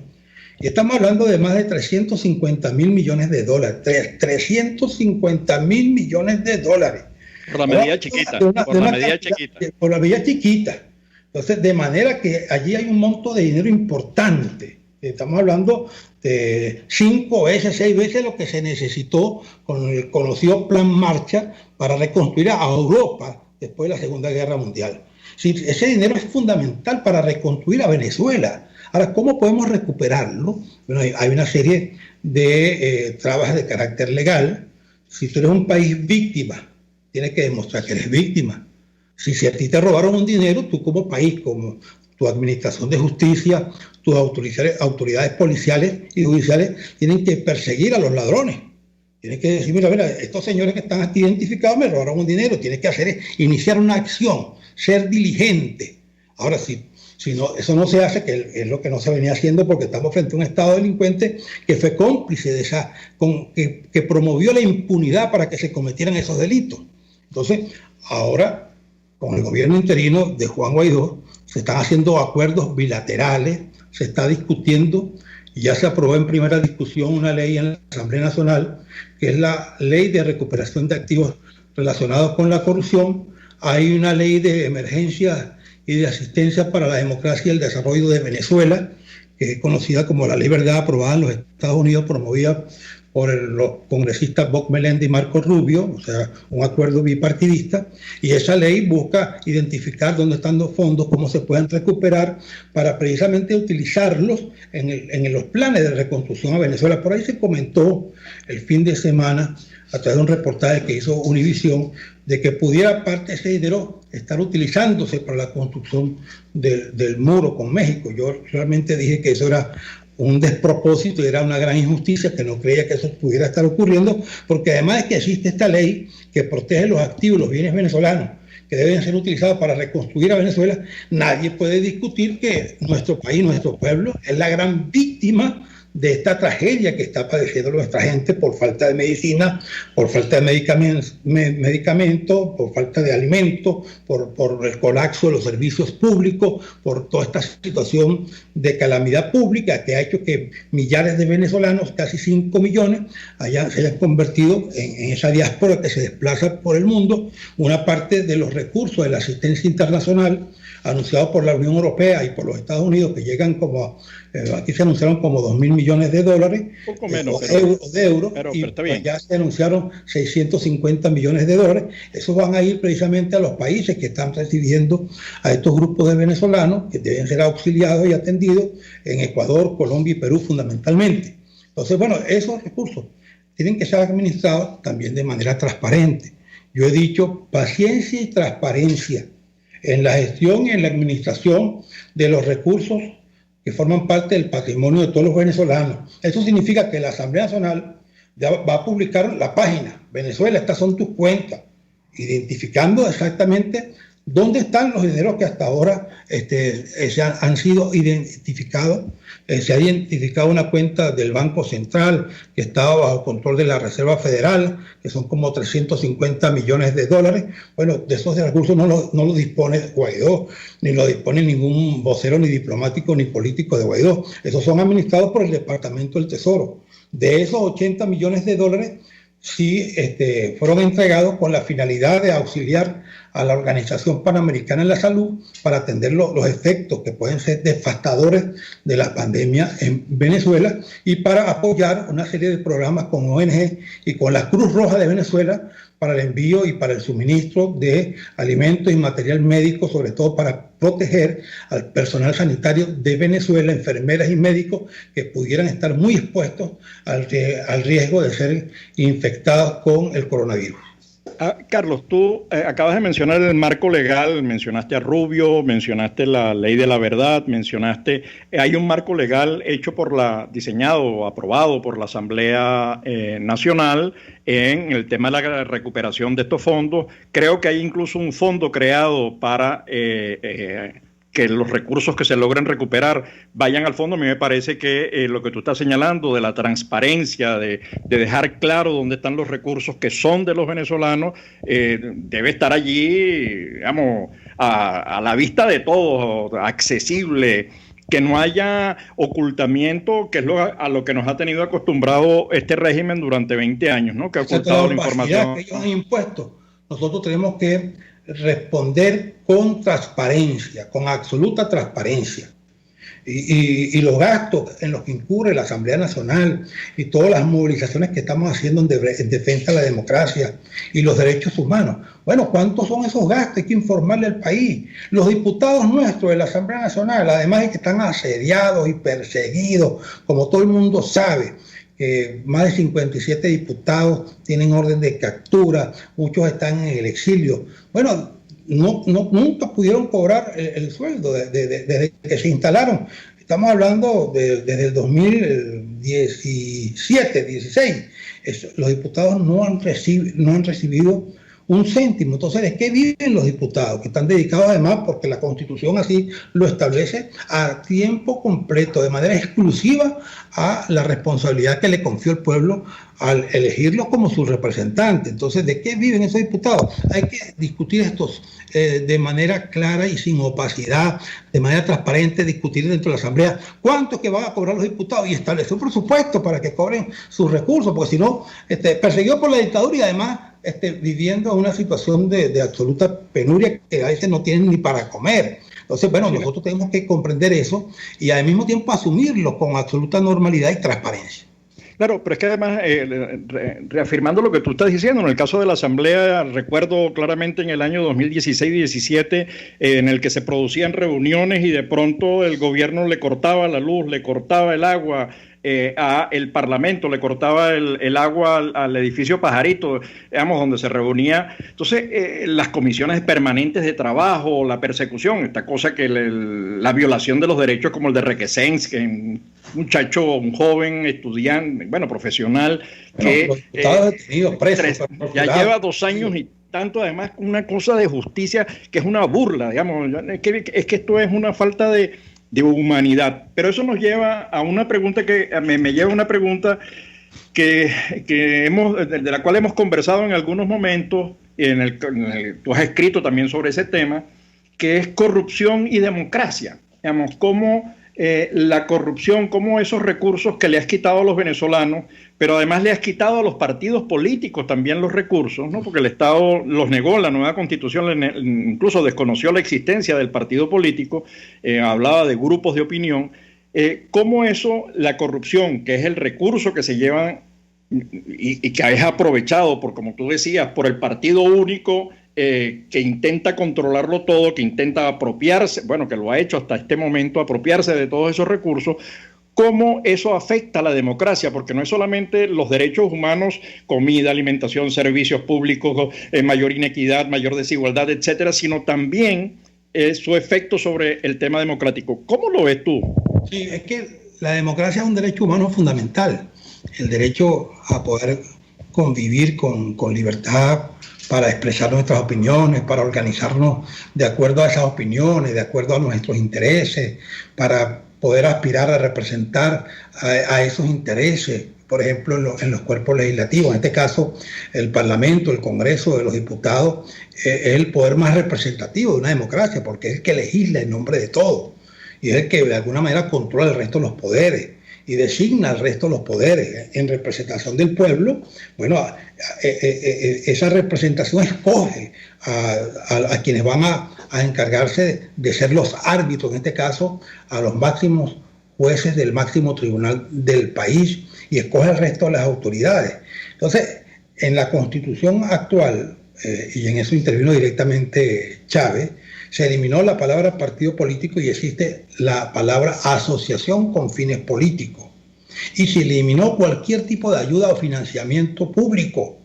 [SPEAKER 3] Y estamos hablando de más de 350 mil millones de dólares. 350 mil millones de dólares.
[SPEAKER 2] Por la medida chiquita. Por la medida chiquita. Entonces, de manera que allí hay un monto de dinero importante. Estamos hablando de 5 veces, 6 veces lo que se necesitó con el conocido Plan Marshall para reconstruir a Europa después de la Segunda Guerra Mundial. Sí, ese dinero es fundamental para reconstruir a Venezuela.
[SPEAKER 3] Ahora, ¿cómo podemos recuperarlo? Bueno, hay una serie de trabas de carácter legal. Si tú eres un país víctima, tienes que demostrar que eres víctima. Si a ti te robaron un dinero, tú como país, como tu administración de justicia, tus autoridades policiales y judiciales tienen que perseguir a los ladrones. Tienen que decir, mira, estos señores que están aquí identificados me robaron un dinero. Tienes que iniciar una acción, ser diligente. Ahora, si no, eso no se hace, que es lo que no se venía haciendo, porque estamos frente a un Estado delincuente que fue cómplice de que promovió la impunidad para que se cometieran esos delitos. Entonces, ahora, con el gobierno interino de Juan Guaidó, se están haciendo acuerdos bilaterales, se está discutiendo, y ya se aprobó en primera discusión una ley en la Asamblea Nacional, que es la Ley de Recuperación de Activos Relacionados con la Corrupción. Hay una ley de emergencia y de asistencia para la democracia y el desarrollo de Venezuela, que es conocida como la Ley Verdad, aprobada en los Estados Unidos, promovida por los congresistas Bob Meléndez y Marco Rubio, o sea, un acuerdo bipartidista, y esa ley busca identificar dónde están los fondos, cómo se pueden recuperar, para precisamente utilizarlos en los planes de reconstrucción a Venezuela. Por ahí se comentó el fin de semana, a través de un reportaje que hizo Univisión, de que pudiera parte de ese dinero estar utilizándose para la construcción del muro con México. Yo realmente dije que eso era un despropósito y era una gran injusticia, que no creía que eso pudiera estar ocurriendo, porque además de que existe esta ley que protege los activos, los bienes venezolanos, que deben ser utilizados para reconstruir a Venezuela, nadie puede discutir que nuestro país, nuestro pueblo, es la gran víctima de esta tragedia que está padeciendo nuestra gente por falta de medicina, por falta de medicamentos, por falta de alimentos, por el colapso de los servicios públicos, por toda esta situación de calamidad pública que ha hecho que millares de venezolanos, casi 5 millones, se hayan convertido en esa diáspora que se desplaza por el mundo. Una parte de los recursos de la asistencia internacional anunciados por la Unión Europea y por los Estados Unidos, que llegan como, aquí se anunciaron como $2.000 millones,
[SPEAKER 2] poco menos,
[SPEAKER 3] de euros, y pues ya se anunciaron $650 millones. Esos van a ir precisamente a los países que están recibiendo a estos grupos de venezolanos, que deben ser auxiliados y atendidos en Ecuador, Colombia y Perú fundamentalmente. Entonces, bueno, esos recursos tienen que ser administrados también de manera transparente. Yo he dicho paciencia y transparencia en la gestión y en la administración de los recursos que forman parte del patrimonio de todos los venezolanos. Eso significa que la Asamblea Nacional ya va a publicar la página Venezuela, estas son tus cuentas, identificando exactamente dónde están los dineros que hasta ahora han sido identificados. Se ha identificado una cuenta del Banco Central que estaba bajo control de la Reserva Federal, que son como $350 millones. Bueno, de esos recursos no lo dispone Guaidó, ni lo dispone ningún vocero, ni diplomático, ni político de Guaidó. Esos son administrados por el Departamento del Tesoro. De esos $80 millones, sí fueron entregados con la finalidad de auxiliar a la Organización Panamericana de la Salud para atender los efectos que pueden ser devastadores de la pandemia en Venezuela, y para apoyar una serie de programas con ONG y con la Cruz Roja de Venezuela para el envío y para el suministro de alimentos y material médico, sobre todo para proteger al personal sanitario de Venezuela, enfermeras y médicos que pudieran estar muy expuestos al riesgo de ser infectados con el coronavirus.
[SPEAKER 2] Carlos, tú acabas de mencionar el marco legal, mencionaste a Rubio, mencionaste la Ley de la Verdad, hay un marco legal diseñado o aprobado por la Asamblea Nacional en el tema de la recuperación de estos fondos. Creo que hay incluso un fondo creado para que los recursos que se logren recuperar vayan al fondo. A mí me parece que lo que tú estás señalando de la transparencia, de dejar claro dónde están los recursos que son de los venezolanos, debe estar allí, digamos, a la vista de todos, accesible, que no haya ocultamiento, que es a lo que nos ha tenido acostumbrado este régimen durante 20 años, ¿no? Que ha ocultado la información. Que ellos han
[SPEAKER 3] impuesto. Nosotros tenemos que responder con transparencia, con absoluta transparencia. y los gastos en los que incurre la Asamblea Nacional y todas las movilizaciones que estamos haciendo en defensa de la democracia y los derechos humanos. Bueno, ¿cuántos son esos gastos? Hay que informarle al país. Los diputados nuestros de la Asamblea Nacional, además de que están asediados y perseguidos, como todo el mundo sabe, más de 57 diputados tienen orden de captura, muchos están en el exilio. Bueno, nunca pudieron cobrar el sueldo desde que se instalaron. Estamos hablando desde el 2017, 16. Los diputados no han recibido un céntimo. Entonces, ¿de qué viven los diputados? Que están dedicados además, porque la Constitución así lo establece, a tiempo completo, de manera exclusiva, a la responsabilidad que le confió el pueblo al elegirlos como su representante. Entonces, ¿de qué viven esos diputados? Hay que discutir estos de manera clara y sin opacidad, de manera transparente, discutir dentro de la Asamblea cuánto es que van a cobrar los diputados y establecer un presupuesto para que cobren sus recursos, porque si no, perseguidos por la dictadura y además viviendo una situación de absoluta penuria que a veces no tienen ni para comer. Entonces, bueno, nosotros tenemos que comprender eso y al mismo tiempo asumirlo con absoluta normalidad y transparencia.
[SPEAKER 2] Claro, pero es que además, reafirmando lo que tú estás diciendo, en el caso de la Asamblea, recuerdo claramente en el año 2016-17, en el que se producían reuniones y de pronto el gobierno le cortaba la luz, le cortaba el agua, a el Parlamento, le cortaba el agua al edificio Pajarito, digamos, donde se reunía. Entonces, las comisiones permanentes de trabajo, la persecución, esta cosa que la violación de los derechos como el de Requesens, que un muchacho, un joven estudiante, bueno, profesional, que
[SPEAKER 3] detenidos, presos,
[SPEAKER 2] ya lleva 2 años y tanto, además, una cosa de justicia que es una burla, digamos, es que esto es una falta de humanidad. Pero eso nos lleva a una pregunta que me lleva a una pregunta de la cual hemos conversado en algunos momentos, tú has escrito también sobre ese tema, que es corrupción y democracia. Digamos, cómo la corrupción, cómo esos recursos que le has quitado a los venezolanos, pero además le has quitado a los partidos políticos también los recursos, ¿no? Porque el Estado los negó, la nueva Constitución incluso desconoció la existencia del partido político, hablaba de grupos de opinión. ¿Cómo eso, la corrupción, que es el recurso que se llevan y que es aprovechado por, como tú decías, por el partido único, que intenta controlarlo todo, que intenta apropiarse, bueno, que lo ha hecho hasta este momento, apropiarse de todos esos recursos? ¿Cómo eso afecta a la democracia? Porque no es solamente los derechos humanos, comida, alimentación, servicios públicos, mayor inequidad, mayor desigualdad, etcétera, sino también su efecto sobre el tema democrático. ¿Cómo lo ves tú?
[SPEAKER 3] Sí, es que la democracia es un derecho humano fundamental, el derecho a poder convivir con libertad, para expresar nuestras opiniones, para organizarnos de acuerdo a esas opiniones, de acuerdo a nuestros intereses, para poder aspirar a representar a esos intereses, por ejemplo, en los cuerpos legislativos. En este caso, el Parlamento, el Congreso de los Diputados, es el poder más representativo de una democracia, porque es el que legisla en nombre de todos, y es el que de alguna manera controla el resto de los poderes y designa al resto de los poderes en representación del pueblo. Bueno, esa representación escoge a quienes van a encargarse de ser los árbitros, en este caso a los máximos jueces del máximo tribunal del país, y escoge al resto de las autoridades. Entonces, en la Constitución actual, y en eso intervino directamente Chávez, se eliminó la palabra partido político y existe la palabra asociación con fines políticos. Y se eliminó cualquier tipo de ayuda o financiamiento público.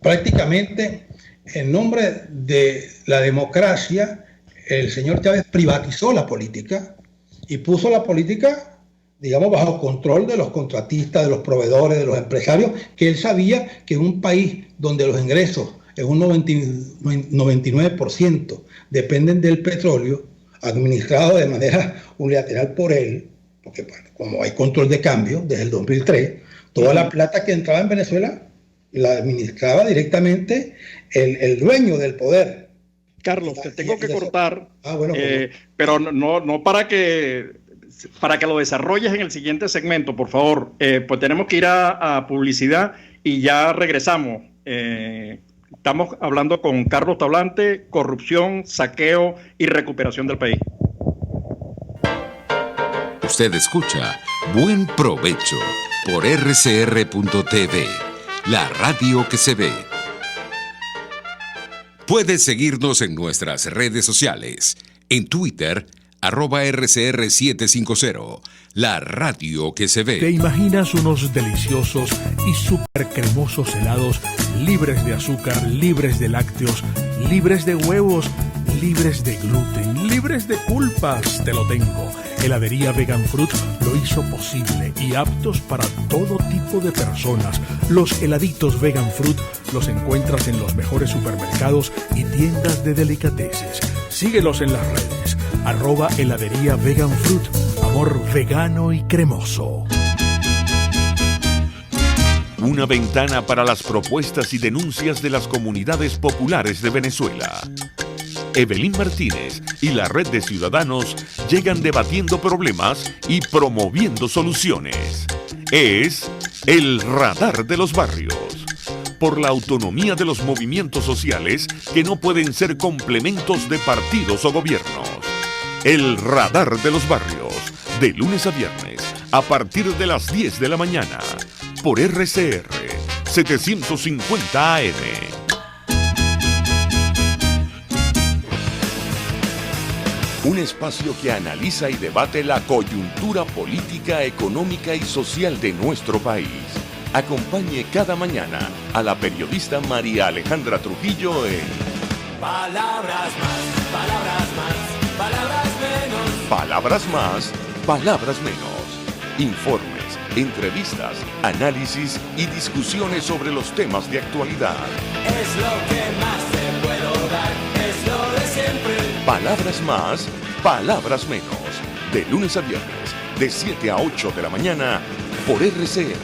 [SPEAKER 3] Prácticamente, en nombre de la democracia, el señor Chávez privatizó la política y puso la política, digamos, bajo control de los contratistas, de los proveedores, de los empresarios, que él sabía que en un país donde los ingresos en un 99% dependen del petróleo, administrado de manera unilateral por él, porque como hay control de cambio desde el 2003, toda la plata que entraba en Venezuela la administraba directamente el dueño del poder.
[SPEAKER 2] Carlos, te tengo que cortar,
[SPEAKER 3] bueno,
[SPEAKER 2] pero no para que lo desarrolles en el siguiente segmento, por favor. Pues tenemos que ir a publicidad y ya regresamos. Estamos hablando con Carlos Tablante, corrupción, saqueo y recuperación del país.
[SPEAKER 1] Usted escucha Buen Provecho por RCR.tv, la radio que se ve. Puedes seguirnos en nuestras redes sociales. En Twitter, @RCR750, la radio que se ve.
[SPEAKER 6] ¿Te imaginas unos deliciosos y súper cremosos helados libres de azúcar, libres de lácteos, libres de huevos, libres de gluten, libres de culpas? Te lo tengo. Heladería Vegan Fruit lo hizo posible y aptos para todo tipo de personas. Los heladitos Vegan Fruit los encuentras en los mejores supermercados y tiendas de delicateces. Síguelos en las redes. @heladería Vegan Fruit. Amor vegano y cremoso.
[SPEAKER 4] Una ventana para las propuestas y denuncias de las comunidades populares de Venezuela. Evelyn Martínez y la Red de Ciudadanos llegan debatiendo problemas y promoviendo soluciones. Es el Radar de los Barrios. Por la autonomía de los movimientos sociales que no pueden ser complementos de partidos o gobiernos. El Radar de los Barrios, de lunes a viernes, a partir de las 10 de la mañana, por RCR 750 AM. Un espacio que analiza y debate la coyuntura política, económica y social de nuestro país. Acompañe cada mañana a la periodista María Alejandra Trujillo en
[SPEAKER 5] Palabras más, palabras más, palabras menos.
[SPEAKER 4] Palabras más, palabras menos. Informes, entrevistas, análisis y discusiones sobre los temas de actualidad.
[SPEAKER 5] Es lo que más te puedo dar, es lo de siempre.
[SPEAKER 4] Palabras más, palabras menos. De lunes a viernes, de 7 a 8 de la mañana, por RCR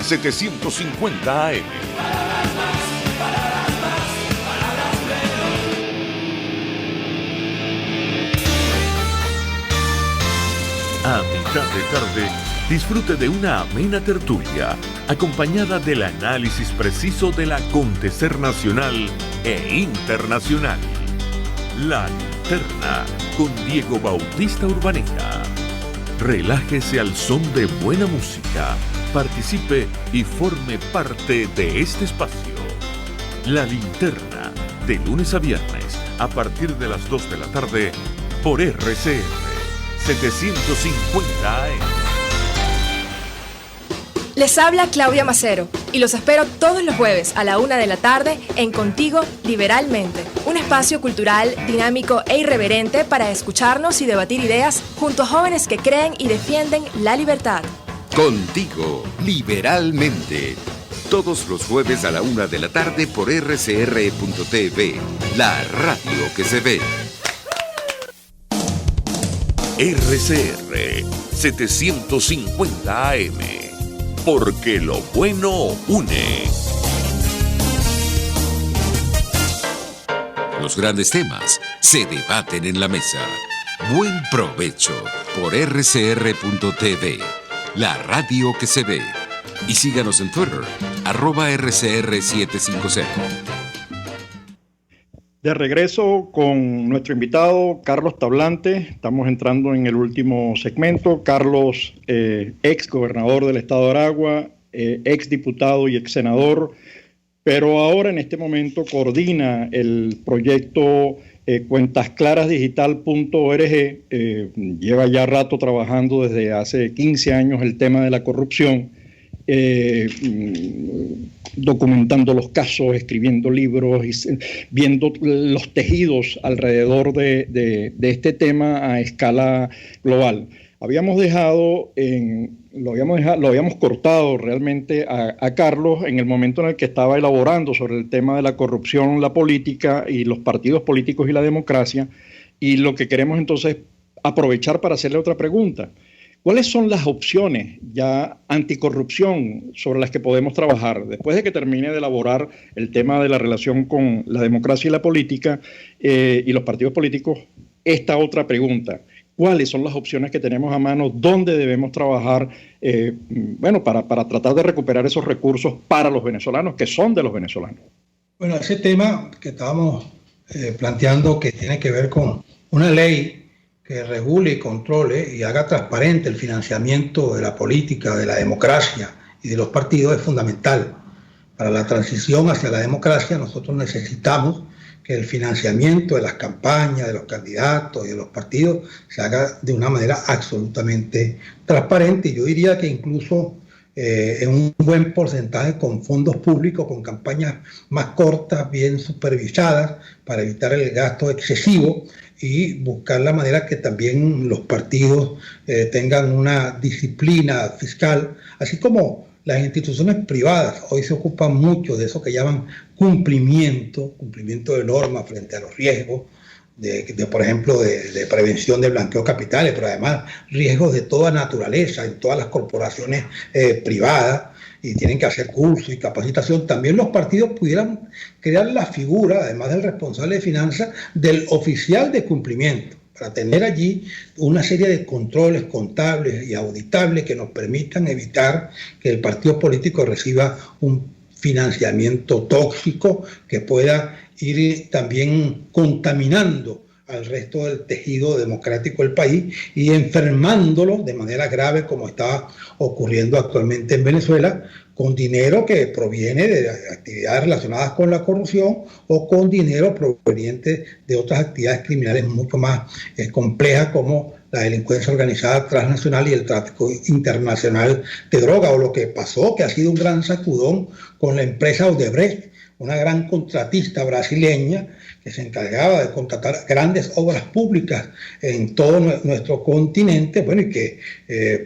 [SPEAKER 4] 750 AM.
[SPEAKER 5] Palabras más, palabras más, palabras menos.
[SPEAKER 4] A mitad de tarde, disfrute de una amena tertulia, acompañada del análisis preciso del acontecer nacional e internacional. La Linterna, con Diego Bautista Urbaneta. Relájese al son de buena música, participe y forme parte de este espacio. La Linterna, de lunes a viernes, a partir de las 2 de la tarde, por RCR 750 AM.
[SPEAKER 7] Les habla Claudia Macero y los espero todos los jueves a la 1 de la tarde en Contigo Liberalmente, un espacio cultural, dinámico e irreverente para escucharnos y debatir ideas junto a jóvenes que creen y defienden la libertad.
[SPEAKER 1] Contigo, liberalmente. Todos los jueves a la 1 de la tarde por RCR.tv, la radio que se ve.
[SPEAKER 4] RCR 750 AM. Porque lo bueno une.
[SPEAKER 1] Los grandes temas se debaten en la mesa. Buen provecho por RCR.tv, la radio que se ve. Y síganos en Twitter, @RCR750.
[SPEAKER 2] De regreso con nuestro invitado Carlos Tablante. Estamos entrando en el último segmento. Carlos, ex gobernador del estado de Aragua, ex diputado y ex senador, pero ahora en este momento coordina el proyecto cuentasclarasdigital.org. Lleva ya rato trabajando desde hace 15 años el tema de la corrupción. Documentando los casos, escribiendo libros y viendo los tejidos alrededor de este tema a escala global. Lo habíamos cortado realmente a Carlos en el momento en el que estaba elaborando sobre el tema de la corrupción, la política y los partidos políticos y la democracia, y lo que queremos entonces aprovechar para hacerle otra pregunta. ¿Cuáles son las opciones ya anticorrupción sobre las que podemos trabajar? Después de que termine de elaborar el tema de la relación con la democracia y la política y los partidos políticos, esta otra pregunta. ¿Cuáles son las opciones que tenemos a mano? ¿Dónde debemos trabajar para tratar de recuperar esos recursos para los venezolanos, que son de los venezolanos?
[SPEAKER 3] Bueno, ese tema que estábamos planteando, que tiene que ver con una ley que regule y controle y haga transparente el financiamiento de la política, de la democracia y de los partidos es fundamental. Para la transición hacia la democracia nosotros necesitamos que el financiamiento de las campañas, de los candidatos y de los partidos se haga de una manera absolutamente transparente, y yo diría que incluso en un buen porcentaje con fondos públicos, con campañas más cortas, bien supervisadas, para evitar el gasto excesivo y buscar la manera que también los partidos tengan una disciplina fiscal, así como las instituciones privadas hoy se ocupan mucho de eso que llaman cumplimiento de normas frente a los riesgos, por ejemplo, de prevención de blanqueo de capitales, pero además riesgos de toda naturaleza en todas las corporaciones privadas, y tienen que hacer cursos y capacitación. También los partidos pudieran crear la figura, además del responsable de finanzas, del oficial de cumplimiento, para tener allí una serie de controles contables y auditables que nos permitan evitar que el partido político reciba un financiamiento tóxico que pueda ir también contaminando al resto del tejido democrático del país y enfermándolo de manera grave, como está ocurriendo actualmente en Venezuela, con dinero que proviene de actividades relacionadas con la corrupción o con dinero proveniente de otras actividades criminales mucho más complejas, como la delincuencia organizada transnacional y el tráfico internacional de droga, o lo que pasó, que ha sido un gran sacudón con la empresa Odebrecht, una gran contratista brasileña que se encargaba de contratar grandes obras públicas en todo nuestro continente, bueno, y que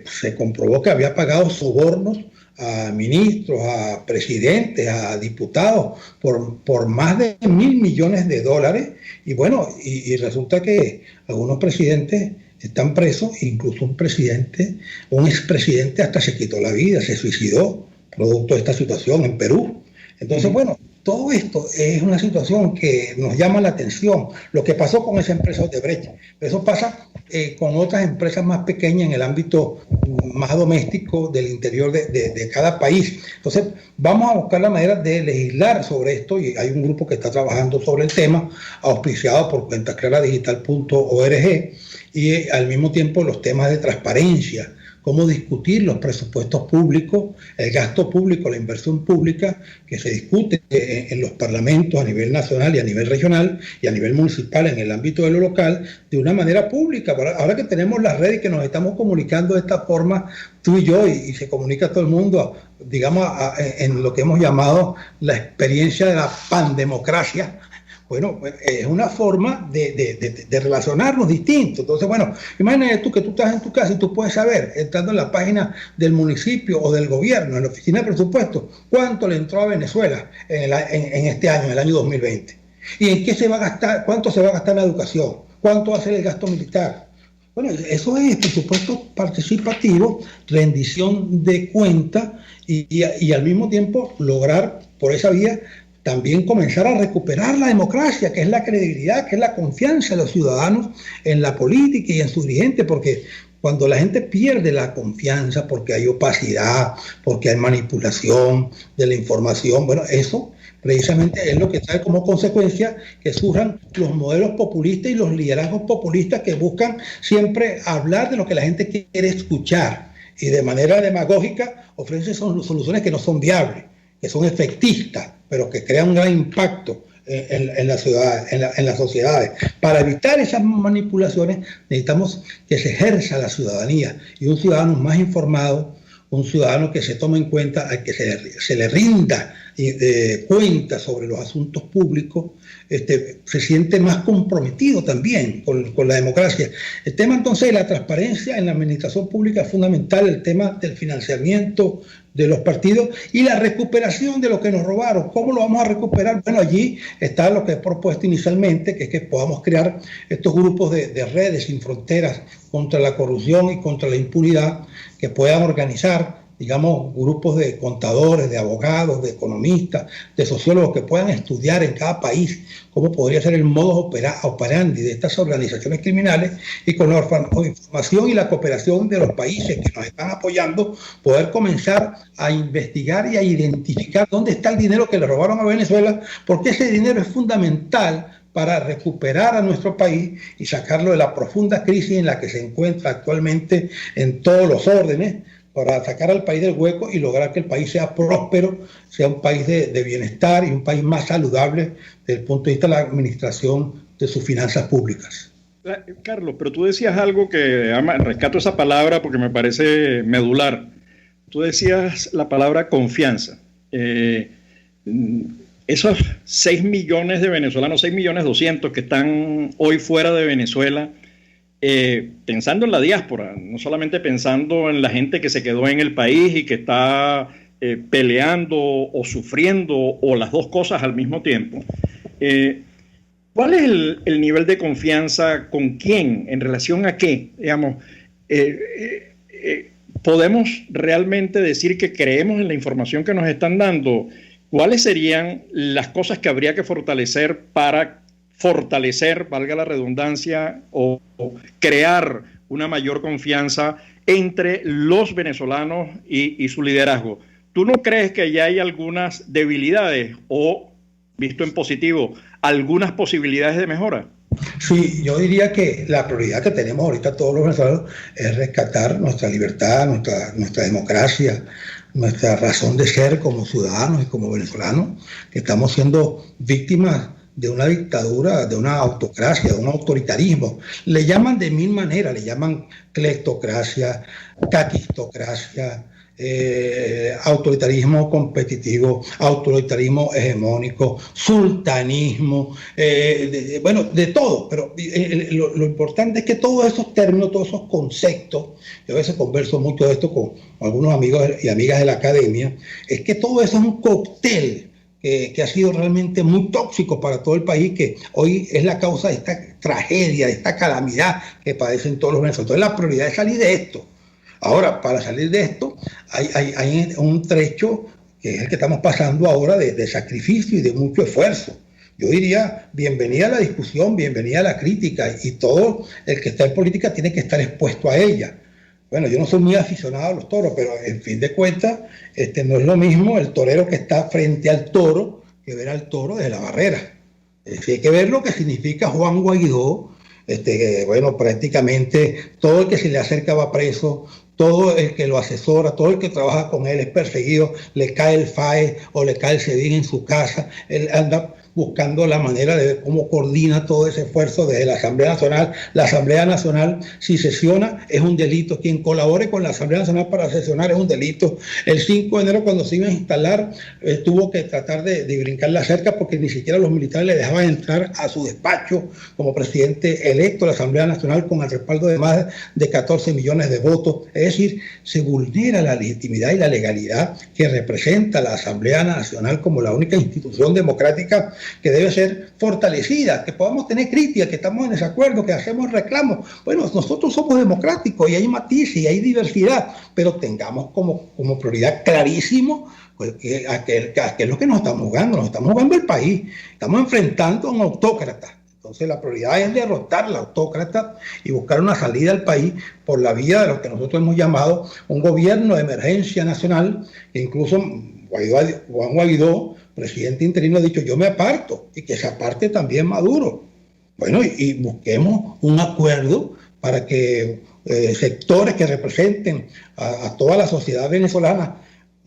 [SPEAKER 3] se comprobó que había pagado sobornos a ministros, a presidentes, a diputados por más de $1.000 millones, y bueno, y resulta que algunos presidentes están presos, incluso un expresidente hasta se quitó la vida, se suicidó producto de esta situación en Perú. Entonces, bueno, todo esto es una situación que nos llama la atención, lo que pasó con esa empresa Odebrecht. Eso pasa con otras empresas más pequeñas en el ámbito más doméstico del interior de cada país. Entonces, vamos a buscar la manera de legislar sobre esto, y hay un grupo que está trabajando sobre el tema, auspiciado por cuentaclaradigital.org, y al mismo tiempo los temas de transparencia, cómo discutir los presupuestos públicos, el gasto público, la inversión pública que se discute en los parlamentos a nivel nacional y a nivel regional y a nivel municipal en el ámbito de lo local, de una manera pública. Ahora que tenemos las redes y que nos estamos comunicando de esta forma, tú y yo, y se comunica todo el mundo, digamos, en lo que hemos llamado la experiencia de la pandemocracia. Bueno, es una forma de relacionarnos distinto. Entonces, bueno, imagínate tú que tú estás en tu casa y tú puedes saber, entrando en la página del municipio o del gobierno, en la oficina de presupuesto, cuánto le entró a Venezuela en este año, en el año 2020. Y en qué se va a gastar, cuánto se va a gastar en la educación, cuánto va a ser el gasto militar. Bueno, eso es presupuesto participativo, rendición de cuentas y al mismo tiempo lograr por esa vía también comenzar a recuperar la democracia, que es la credibilidad, que es la confianza de los ciudadanos en la política y en sus dirigentes, porque cuando la gente pierde la confianza porque hay opacidad, porque hay manipulación de la información, bueno, eso precisamente es lo que trae como consecuencia que surjan los modelos populistas y los liderazgos populistas que buscan siempre hablar de lo que la gente quiere escuchar y de manera demagógica ofrecen soluciones que no son viables, que son efectistas, pero que crean un gran impacto en las ciudades, en las sociedades. Para evitar esas manipulaciones necesitamos que se ejerza la ciudadanía, y un ciudadano más informado, un ciudadano que se tome en cuenta, al que se le rinda cuenta sobre los asuntos públicos, se siente más comprometido también con la democracia. El tema entonces de la transparencia en la administración pública es fundamental, el tema del financiamiento de los partidos y la recuperación de lo que nos robaron. ¿Cómo lo vamos a recuperar? Bueno, allí está lo que he propuesto inicialmente, que es que podamos crear estos grupos de redes sin fronteras contra la corrupción y contra la impunidad, que puedan organizar, digamos, grupos de contadores, de abogados, de economistas, de sociólogos, que puedan estudiar en cada país cómo podría ser el modus operandi de estas organizaciones criminales, y con la información y la cooperación de los países que nos están apoyando, poder comenzar a investigar y a identificar dónde está el dinero que le robaron a Venezuela, porque ese dinero es fundamental para recuperar a nuestro país y sacarlo de la profunda crisis en la que se encuentra actualmente en todos los órdenes, para sacar al país del hueco y lograr que el país sea próspero, sea un país de bienestar y un país más saludable desde el punto de vista de la administración de sus finanzas públicas.
[SPEAKER 2] Carlos, pero tú decías algo que rescato esa palabra porque me parece medular. Tú decías la palabra confianza. Esos 6 millones de venezolanos, 6.200.000 que están hoy fuera de Venezuela, pensando en la diáspora, no solamente pensando en la gente que se quedó en el país y que está peleando o sufriendo o las dos cosas al mismo tiempo. ¿Cuál es el nivel de confianza con quién, en relación a qué? Digamos, ¿podemos realmente decir que creemos en la información que nos están dando? ¿Cuáles serían las cosas que habría que fortalecer para fortalecer, valga la redundancia, o crear una mayor confianza entre los venezolanos y su liderazgo? ¿Tú no crees que ya hay algunas debilidades o, visto en positivo, algunas posibilidades de mejora?
[SPEAKER 3] Sí, yo diría que la prioridad que tenemos ahorita todos los venezolanos es rescatar nuestra libertad, nuestra democracia, nuestra razón de ser como ciudadanos y como venezolanos, que estamos siendo víctimas de una dictadura, de una autocracia, de un autoritarismo. Le llaman de mil maneras, le llaman cleptocracia, caquistocracia, autoritarismo competitivo, autoritarismo hegemónico, sultanismo, de todo, pero lo importante es que todos esos términos, todos esos conceptos, yo a veces converso mucho de esto con algunos amigos y amigas de la academia, es que todo eso es un cóctel que ha sido realmente muy tóxico para todo el país, que hoy es la causa de esta tragedia, de esta calamidad que padecen todos los venezolanos. Entonces la prioridad es salir de esto. Ahora, para salir de esto, hay un trecho que es el que estamos pasando ahora de sacrificio y de mucho esfuerzo. Yo diría, bienvenida a la discusión, bienvenida a la crítica, y todo el que está en política tiene que estar expuesto a ella. Bueno, yo no soy muy aficionado a los toros, pero en fin de cuentas, no es lo mismo el torero que está frente al toro que ver al toro desde la barrera. Hay que ver lo que significa Juan Guaidó. Prácticamente todo el que se le acerca va preso, todo el que lo asesora, todo el que trabaja con él es perseguido, le cae el FAE o le cae el SEDIN en su casa, él anda buscando la manera de ver cómo coordina todo ese esfuerzo desde la Asamblea Nacional. La Asamblea Nacional, si sesiona, es un delito. Quien colabore con la Asamblea Nacional para sesionar es un delito. El 5 de enero, cuando se iba a instalar, tuvo que tratar de brincar la cerca porque ni siquiera los militares le dejaban entrar a su despacho como presidente electo de la Asamblea Nacional con el respaldo de más de 14 millones de votos. Es decir, se vulnera la legitimidad y la legalidad que representa la Asamblea Nacional como la única institución democrática que debe ser fortalecida, que podamos tener crítica, que estamos en desacuerdo, que hacemos reclamos. Bueno, nosotros somos democráticos y hay matices y hay diversidad, pero tengamos como prioridad clarísimo a qué es lo que nos estamos jugando el país, estamos enfrentando a un autócrata. Entonces la prioridad es derrotar al autócrata y buscar una salida al país por la vía de lo que nosotros hemos llamado un gobierno de emergencia nacional, que incluso Juan Guaidó, presidente interino, ha dicho: yo me aparto, y que se aparte también Maduro. Bueno, y busquemos un acuerdo para que sectores que representen a toda la sociedad venezolana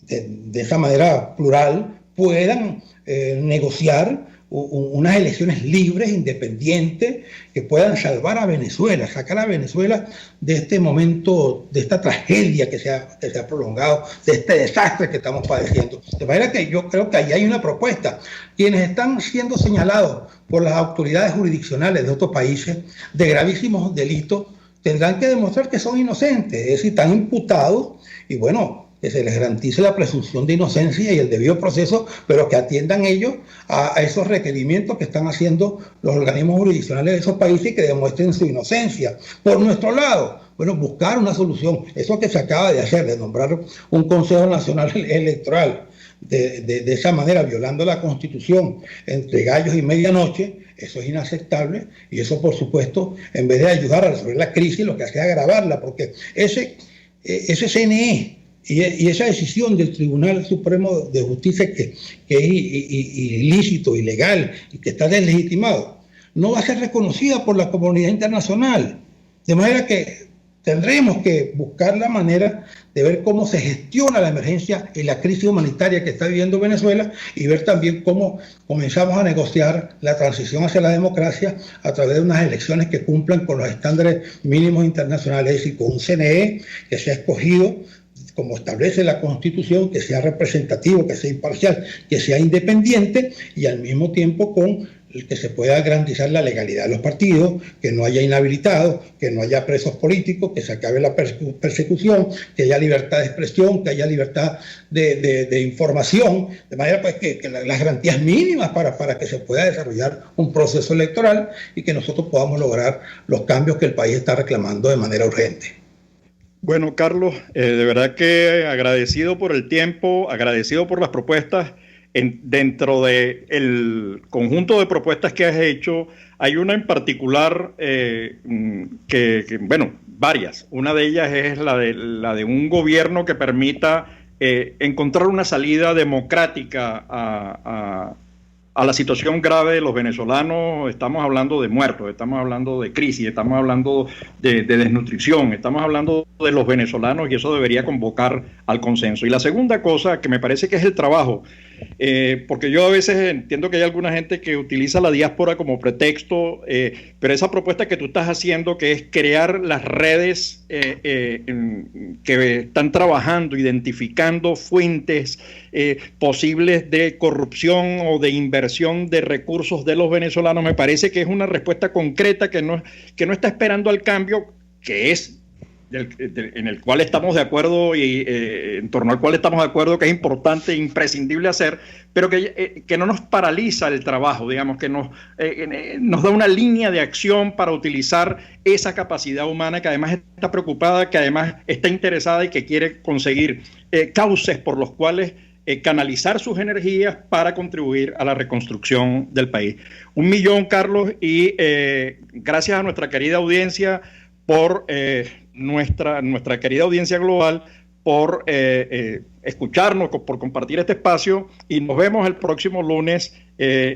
[SPEAKER 3] de esa manera plural puedan negociar unas elecciones libres, independientes, que puedan salvar a Venezuela, sacar a Venezuela de este momento, de esta tragedia que se ha prolongado, de este desastre que estamos padeciendo. De manera que yo creo que ahí hay una propuesta. Quienes están siendo señalados por las autoridades jurisdiccionales de otros países de gravísimos delitos tendrán que demostrar que son inocentes, es decir, están imputados, y bueno, que se les garantice la presunción de inocencia y el debido proceso, pero que atiendan ellos a esos requerimientos que están haciendo los organismos jurisdiccionales de esos países y que demuestren su inocencia. Por nuestro lado, bueno, buscar una solución. Eso que se acaba de hacer, de nombrar un Consejo Nacional Electoral de esa manera, violando la Constitución entre gallos y medianoche, eso es inaceptable, y eso, por supuesto, en vez de ayudar a resolver la crisis, lo que hace es agravarla, porque ese CNE y esa decisión del Tribunal Supremo de Justicia que es ilícito, ilegal y que está deslegitimado, no va a ser reconocida por la comunidad internacional. De manera que tendremos que buscar la manera de ver cómo se gestiona la emergencia y la crisis humanitaria que está viviendo Venezuela y ver también cómo comenzamos a negociar la transición hacia la democracia a través de unas elecciones que cumplan con los estándares mínimos internacionales, es decir, con un CNE que sea escogido como establece la Constitución, que sea representativo, que sea imparcial, que sea independiente y al mismo tiempo con el que se pueda garantizar la legalidad de los partidos, que no haya inhabilitados, que no haya presos políticos, que se acabe la persecución, que haya libertad de expresión, que haya libertad de información, de manera pues que las garantías mínimas para que se pueda desarrollar un proceso electoral y que nosotros podamos lograr los cambios que el país está reclamando de manera urgente.
[SPEAKER 2] Bueno, Carlos, de verdad que agradecido por el tiempo, agradecido por las propuestas. Dentro del conjunto de propuestas que has hecho, hay una en particular bueno, varias. Una de ellas es la de un gobierno que permita encontrar una salida democrática a la situación grave de los venezolanos. Estamos hablando de muertos, estamos hablando de crisis, estamos hablando de desnutrición, estamos hablando de los venezolanos y eso debería convocar al consenso. Y la segunda cosa que me parece que es el trabajo, porque yo a veces entiendo que hay alguna gente que utiliza la diáspora como pretexto, pero esa propuesta que tú estás haciendo, que es crear las redes que están trabajando, identificando fuentes posibles de corrupción o de inversión de recursos de los venezolanos, me parece que es una respuesta concreta que no está esperando al cambio, que es en el cual estamos de acuerdo y en torno al cual estamos de acuerdo que es importante e imprescindible hacer, pero que no nos paraliza el trabajo, digamos, que nos da una línea de acción para utilizar esa capacidad humana que además está preocupada, que además está interesada y que quiere conseguir cauces por los cuales canalizar sus energías para contribuir a la reconstrucción del país. 1 millón, Carlos, y gracias a nuestra querida audiencia por nuestra querida audiencia global por escucharnos, por compartir este espacio, y nos vemos el próximo lunes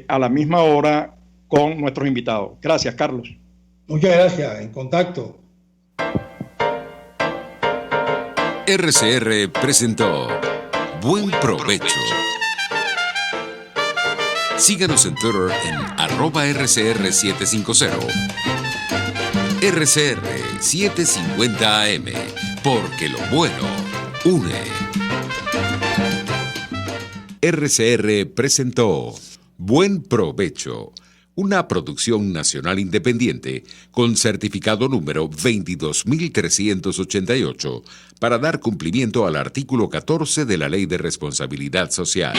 [SPEAKER 2] a la misma hora con nuestros invitados. Gracias, Carlos.
[SPEAKER 3] Muchas gracias, en contacto.
[SPEAKER 1] RCR presentó Buen Provecho. Síganos en Twitter en @RCR750. RCR 750 AM, porque lo bueno une. RCR presentó Buen Provecho, una producción nacional independiente con certificado número 22388 para dar cumplimiento al artículo 14 de la Ley de Responsabilidad Social.